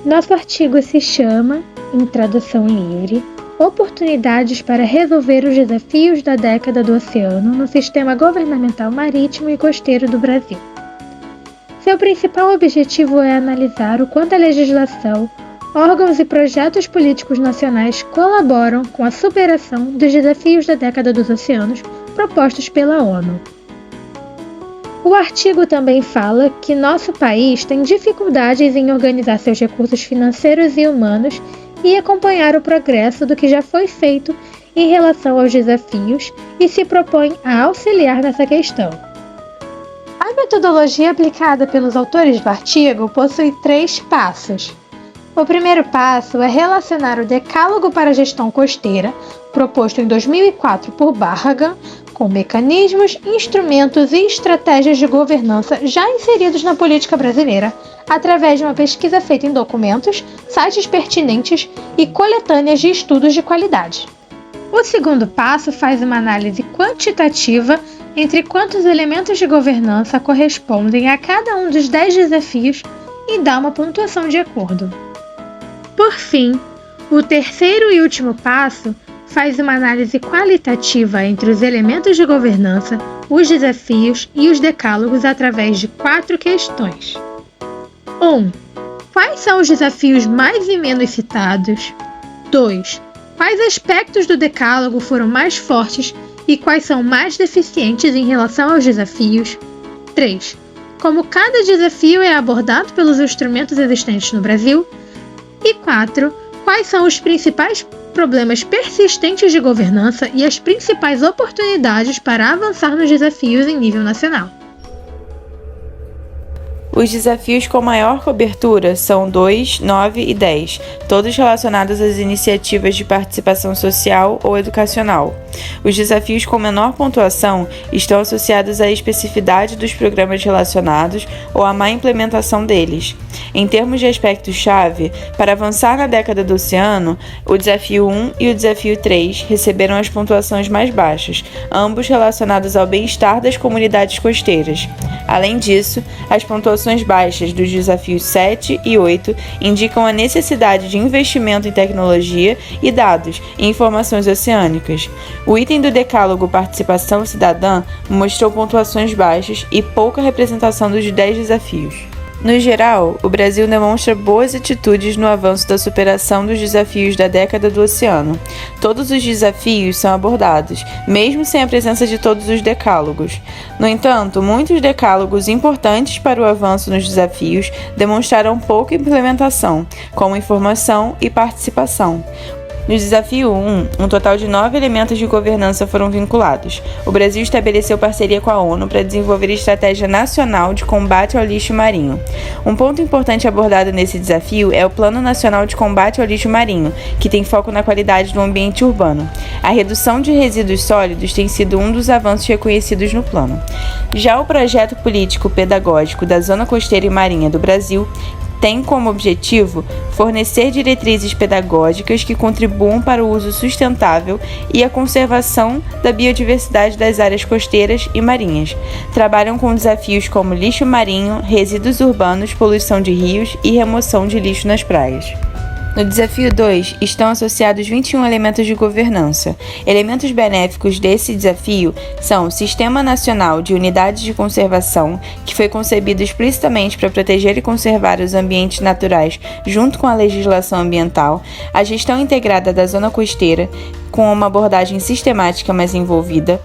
Nosso artigo se chama, em tradução livre, Oportunidades para resolver os desafios da década do oceano no sistema governamental marítimo e costeiro do Brasil. Seu principal objetivo é analisar o quanto a legislação, órgãos e projetos políticos nacionais colaboram com a superação dos desafios da década dos oceanos propostos pela ONU. O artigo também fala que nosso país tem dificuldades em organizar seus recursos financeiros e humanos e acompanhar o progresso do que já foi feito em relação aos desafios e se propõe a auxiliar nessa questão. A metodologia aplicada pelos autores do artigo possui 3 passos. O primeiro passo é relacionar o Decálogo para a Gestão Costeira, proposto em 2004 por Barragan, com mecanismos, instrumentos e estratégias de governança já inseridos na política brasileira, através de uma pesquisa feita em documentos, sites pertinentes e coletâneas de estudos de qualidade. O segundo passo faz uma análise quantitativa entre quantos elementos de governança correspondem a cada um dos 10 desafios e dá uma pontuação de acordo. Por fim, o terceiro e último passo faz uma análise qualitativa entre os elementos de governança, os desafios e os decálogos através de 4 questões. 1. Quais são os desafios mais e menos citados? 2. Quais aspectos do decálogo foram mais fortes e quais são mais deficientes em relação aos desafios? 3. Como cada desafio é abordado pelos instrumentos existentes no Brasil? E 4. Quais são os principais problemas persistentes de governança e as principais oportunidades para avançar nos desafios em nível nacional? Os desafios com maior cobertura são 2, 9 e 10, todos relacionados às iniciativas de participação social ou educacional. Os desafios com menor pontuação estão associados à especificidade dos programas relacionados ou à má implementação deles. Em termos de aspectos-chave, para avançar na década do oceano, o desafio 1 e o desafio 3 receberam as pontuações mais baixas, ambos relacionados ao bem-estar das comunidades costeiras. Além disso, as pontuações baixas dos desafios 7 e 8 indicam a necessidade de investimento em tecnologia e dados e informações oceânicas. O item do Decálogo Participação Cidadã mostrou pontuações baixas e pouca representação dos 10 desafios. No geral, o Brasil demonstra boas atitudes no avanço da superação dos desafios da década do oceano. Todos os desafios são abordados, mesmo sem a presença de todos os decálogos. No entanto, muitos decálogos importantes para o avanço nos desafios demonstraram pouca implementação, como informação e participação. No desafio 1, um total de 9 elementos de governança foram vinculados. O Brasil estabeleceu parceria com a ONU para desenvolver a Estratégia Nacional de Combate ao Lixo Marinho. Um ponto importante abordado nesse desafio é o Plano Nacional de Combate ao Lixo Marinho, que tem foco na qualidade do ambiente urbano. A redução de resíduos sólidos tem sido um dos avanços reconhecidos no plano. Já o projeto político pedagógico da Zona Costeira e Marinha do Brasil tem como objetivo fornecer diretrizes pedagógicas que contribuam para o uso sustentável e a conservação da biodiversidade das áreas costeiras e marinhas. Trabalham com desafios como lixo marinho, resíduos urbanos, poluição de rios e remoção de lixo nas praias. No desafio 2, estão associados 21 elementos de governança. Elementos benéficos desse desafio são o Sistema Nacional de Unidades de Conservação, que foi concebido explicitamente para proteger e conservar os ambientes naturais junto com a legislação ambiental, a gestão integrada da zona costeira, com uma abordagem sistemática mais envolvida,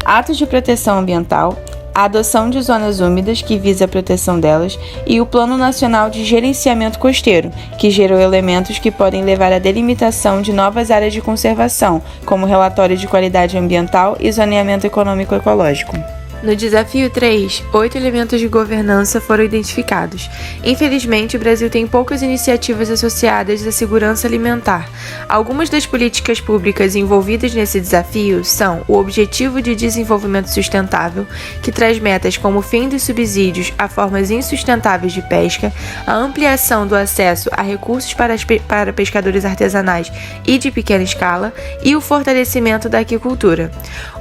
atos de proteção ambiental, a adoção de zonas úmidas, que visa a proteção delas, e o Plano Nacional de Gerenciamento Costeiro, que gerou elementos que podem levar à delimitação de novas áreas de conservação, como relatório de qualidade ambiental e zoneamento econômico-ecológico. No desafio 3, 8 elementos de governança foram identificados. Infelizmente, o Brasil tem poucas iniciativas associadas à segurança alimentar. Algumas das políticas públicas envolvidas nesse desafio são o Objetivo de Desenvolvimento Sustentável, que traz metas como o fim dos subsídios a formas insustentáveis de pesca, a ampliação do acesso a recursos para pescadores artesanais e de pequena escala, e o fortalecimento da aquicultura.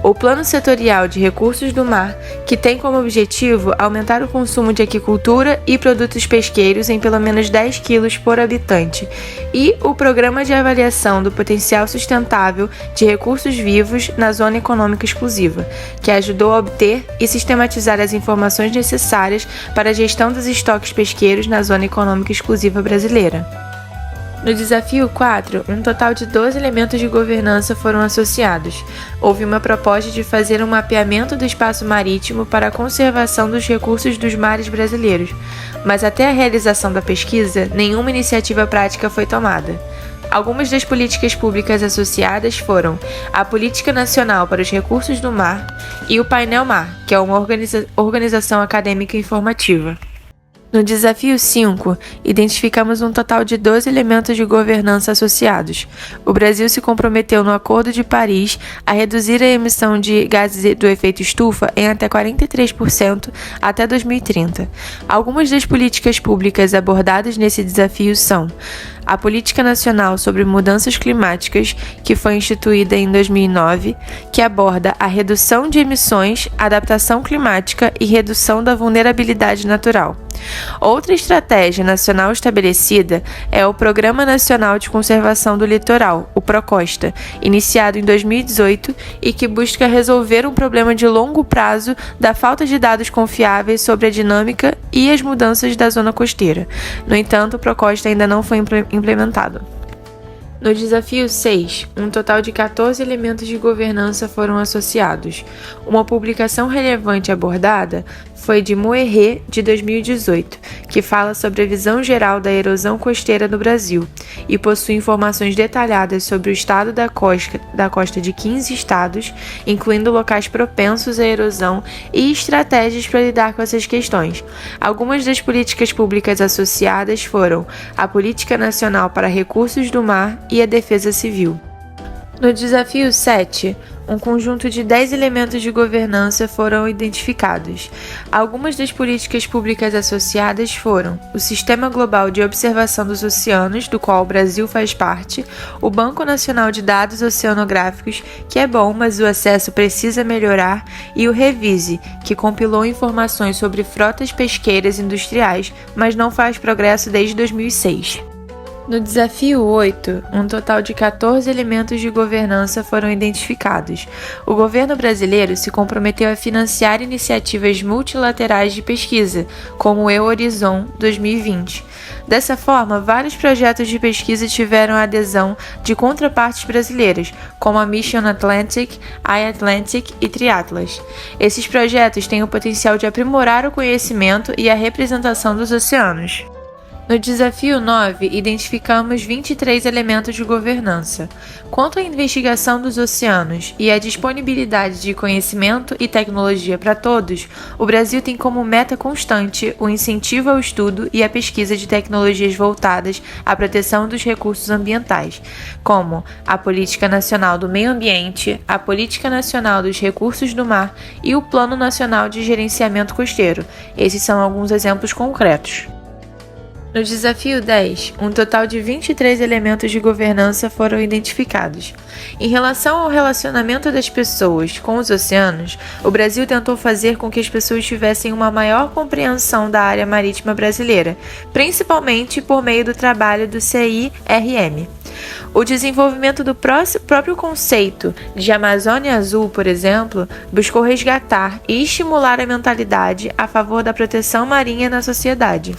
O Plano Setorial de Recursos do Mar Mar, que tem como objetivo aumentar o consumo de aquicultura e produtos pesqueiros em pelo menos 10 quilos por habitante, e o Programa de Avaliação do Potencial Sustentável de Recursos Vivos na Zona Econômica Exclusiva, que ajudou a obter e sistematizar as informações necessárias para a gestão dos estoques pesqueiros na Zona Econômica Exclusiva brasileira. No desafio 4, um total de 12 elementos de governança foram associados. Houve uma proposta de fazer um mapeamento do espaço marítimo para a conservação dos recursos dos mares brasileiros, mas até a realização da pesquisa, nenhuma iniciativa prática foi tomada. Algumas das políticas públicas associadas foram a Política Nacional para os Recursos do Mar e o Painel Mar, que é uma organização acadêmica informativa. No desafio 5, identificamos um total de 12 elementos de governança associados. O Brasil se comprometeu no Acordo de Paris a reduzir a emissão de gases do efeito estufa em até 43% até 2030. Algumas das políticas públicas abordadas nesse desafio são a Política Nacional sobre Mudanças Climáticas, que foi instituída em 2009, que aborda a redução de emissões, adaptação climática e redução da vulnerabilidade natural. Outra estratégia nacional estabelecida é o Programa Nacional de Conservação do Litoral, o PROCONSTA, iniciado em 2018 e que busca resolver um problema de longo prazo da falta de dados confiáveis sobre a dinâmica e as mudanças da zona costeira. No entanto, o PROCONSTA ainda não foi implementado. No desafio 6, um total de 14 elementos de governança foram associados. Uma publicação relevante abordada foi de Moerré, de 2018, que fala sobre a visão geral da erosão costeira no Brasil e possui informações detalhadas sobre o estado da costa de 15 estados, incluindo locais propensos à erosão e estratégias para lidar com essas questões. Algumas das políticas públicas associadas foram a Política Nacional para Recursos do Mar e a Defesa Civil. No desafio 7, um conjunto de 10 elementos de governança foram identificados. Algumas das políticas públicas associadas foram o Sistema Global de Observação dos Oceanos, do qual o Brasil faz parte, o Banco Nacional de Dados Oceanográficos, que é bom, mas o acesso precisa melhorar, e o Revise, que compilou informações sobre frotas pesqueiras industriais, mas não faz progresso desde 2006. No desafio 8, um total de 14 elementos de governança foram identificados. O governo brasileiro se comprometeu a financiar iniciativas multilaterais de pesquisa, como o EURORIZON 2020. Dessa forma, vários projetos de pesquisa tiveram a adesão de contrapartes brasileiras, como a Mission Atlantic, iAtlantic e Triatlas. Esses projetos têm o potencial de aprimorar o conhecimento e a representação dos oceanos. No desafio 9, identificamos 23 elementos de governança. Quanto à investigação dos oceanos e à disponibilidade de conhecimento e tecnologia para todos, o Brasil tem como meta constante o incentivo ao estudo e à pesquisa de tecnologias voltadas à proteção dos recursos ambientais, como a Política Nacional do Meio Ambiente, a Política Nacional dos Recursos do Mar e o Plano Nacional de Gerenciamento Costeiro. Esses são alguns exemplos concretos. No desafio 10, um total de 23 elementos de governança foram identificados. Em relação ao relacionamento das pessoas com os oceanos, o Brasil tentou fazer com que as pessoas tivessem uma maior compreensão da área marítima brasileira, principalmente por meio do trabalho do CIRM. O desenvolvimento do próprio conceito de Amazônia Azul, por exemplo, buscou resgatar e estimular a mentalidade a favor da proteção marinha na sociedade.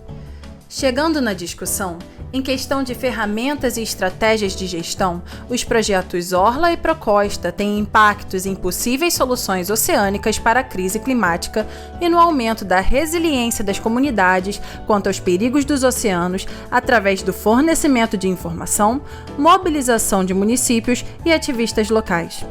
Chegando na discussão, em questão de ferramentas e estratégias de gestão, os projetos Orla e Procosta têm impactos em possíveis soluções oceânicas para a crise climática e no aumento da resiliência das comunidades quanto aos perigos dos oceanos através do fornecimento de informação, mobilização de municípios e ativistas locais.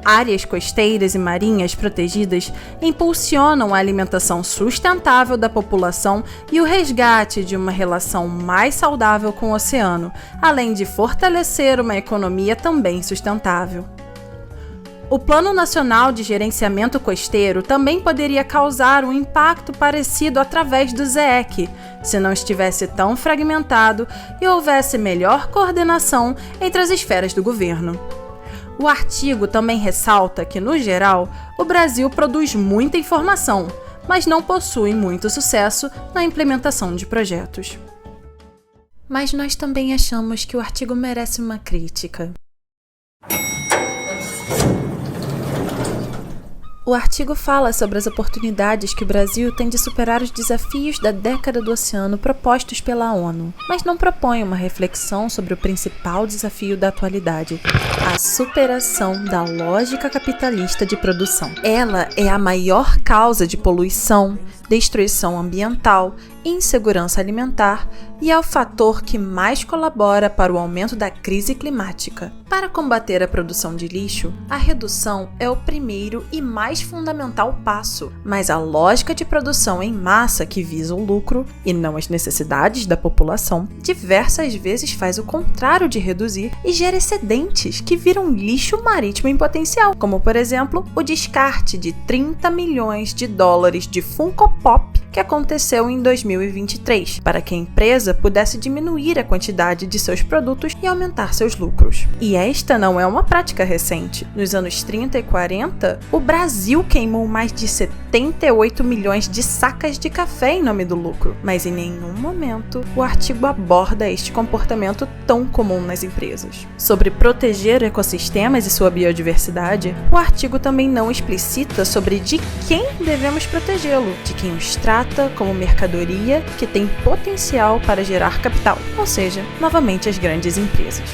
Áreas costeiras e marinhas protegidas impulsionam a alimentação sustentável da população e o resgate de uma relação mais saudável com o oceano, além de fortalecer uma economia também sustentável. O Plano Nacional de Gerenciamento Costeiro também poderia causar um impacto parecido através do ZEC, se não estivesse tão fragmentado e houvesse melhor coordenação entre as esferas do governo. O artigo também ressalta que, no geral, o Brasil produz muita informação, mas não possui muito sucesso na implementação de projetos. Mas nós também achamos que o artigo merece uma crítica. O artigo fala sobre as oportunidades que o Brasil tem de superar os desafios da década do oceano propostos pela ONU, mas não propõe uma reflexão sobre o principal desafio da atualidade, a superação da lógica capitalista de produção. Ela é a maior causa de poluição, destruição ambiental, insegurança alimentar e é o fator que mais colabora para o aumento da crise climática. Para combater a produção de lixo, a redução é o primeiro e mais fundamental passo, mas a lógica de produção em massa que visa o lucro e não as necessidades da população, diversas vezes faz o contrário de reduzir e gera excedentes que viram lixo marítimo em potencial, como por exemplo o descarte de 30 milhões de dólares de Funko Pop que aconteceu em 2023, para que a empresa pudesse diminuir a quantidade de seus produtos e aumentar seus lucros. E esta não é uma prática recente. Nos anos 30 e 40, o Brasil queimou mais de 78 milhões de sacas de café em nome do lucro, mas em nenhum momento o artigo aborda este comportamento tão comum nas empresas. Sobre proteger ecossistemas e sua biodiversidade, o artigo também não explicita sobre de quem devemos protegê-lo, de quem os trata como mercadoria que tem potencial para gerar capital, ou seja, novamente as grandes empresas.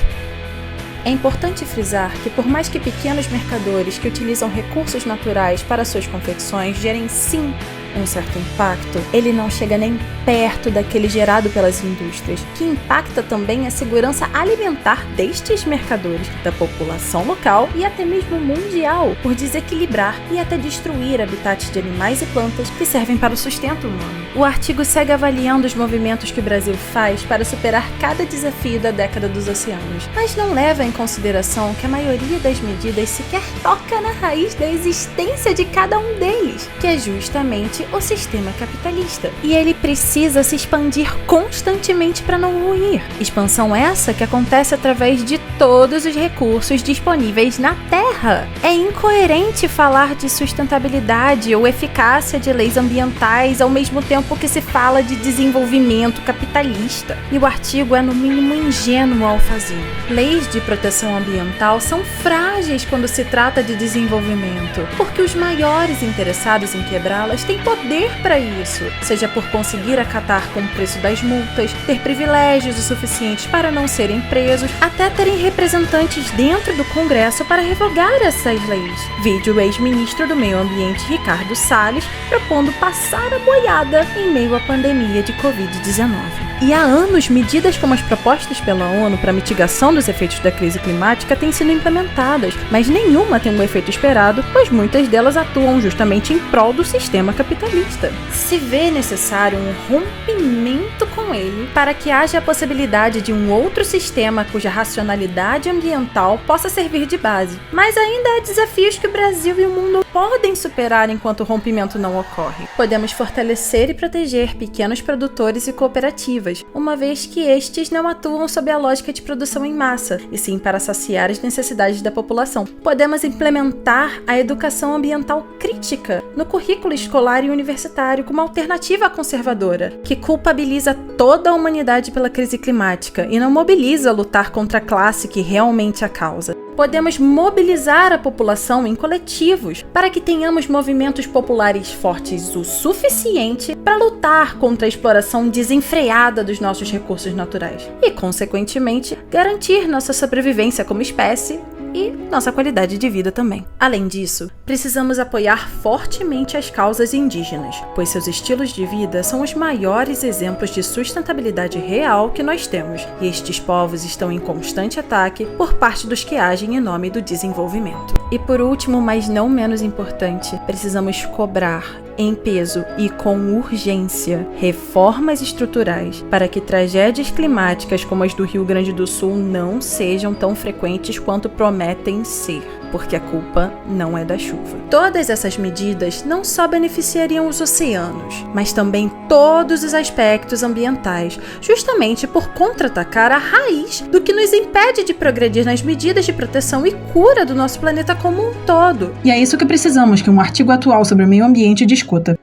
É importante frisar que, por mais que pequenos mercadores que utilizam recursos naturais para suas confecções gerem sim um certo impacto, ele não chega nem perto daquele gerado pelas indústrias, que impacta também a segurança alimentar destes mercadores, da população local e até mesmo mundial, por desequilibrar e até destruir habitats de animais e plantas que servem para o sustento humano. O artigo segue avaliando os movimentos que o Brasil faz para superar cada desafio da década dos oceanos, mas não leva em consideração que a maioria das medidas sequer toca na raiz da existência de cada um deles, que é justamente o sistema capitalista. E ele precisa se expandir constantemente para não ruir. Expansão essa que acontece através de todos os recursos disponíveis na Terra. É incoerente falar de sustentabilidade ou eficácia de leis ambientais ao mesmo tempo que se fala de desenvolvimento capitalista. E o artigo é no mínimo ingênuo ao fazer. Leis de proteção ambiental são frágeis quando se trata de desenvolvimento, porque os maiores interessados em quebrá-las têm poder para isso, seja por conseguir acatar com o preço das multas, ter privilégios o suficientes para não serem presos, até terem representantes dentro do Congresso para revogar essas leis. Vide o ex-ministro do Meio Ambiente Ricardo Salles propondo passar a boiada em meio à pandemia de Covid-19. E há anos, medidas como as propostas pela ONU para a mitigação dos efeitos da crise climática têm sido implementadas, mas nenhuma tem o efeito esperado, pois muitas delas atuam justamente em prol do sistema capitalista. Se vê necessário um rompimento com ele para que haja a possibilidade de um outro sistema cuja racionalidade ambiental possa servir de base. Mas ainda há desafios que o Brasil e o mundo podem superar enquanto o rompimento não ocorre. Podemos fortalecer e proteger pequenos produtores e cooperativas, uma vez que estes não atuam sob a lógica de produção em massa, e sim para saciar as necessidades da população. Podemos implementar a educação ambiental crítica no currículo escolar e universitário como alternativa conservadora, que culpabiliza toda a humanidade pela crise climática e não mobiliza a lutar contra a classe que realmente a causa. Podemos mobilizar a população em coletivos para que tenhamos movimentos populares fortes o suficiente para lutar contra a exploração desenfreada dos nossos recursos naturais e, consequentemente, garantir nossa sobrevivência como espécie e nossa qualidade de vida também. Além disso, precisamos apoiar fortemente as causas indígenas, pois seus estilos de vida são os maiores exemplos de sustentabilidade real que nós temos, e estes povos estão em constante ataque por parte dos que agem em nome do desenvolvimento. E por último, mas não menos importante, precisamos cobrar em peso e com urgência reformas estruturais para que tragédias climáticas como as do Rio Grande do Sul não sejam tão frequentes quanto prometem ser. porque a culpa não é da chuva. Todas essas medidas não só beneficiariam os oceanos, mas também todos os aspectos ambientais, justamente por contra-atacar a raiz do que nos impede de progredir nas medidas de proteção e cura do nosso planeta como um todo. E é isso que precisamos que um artigo atual sobre o meio ambiente discuta.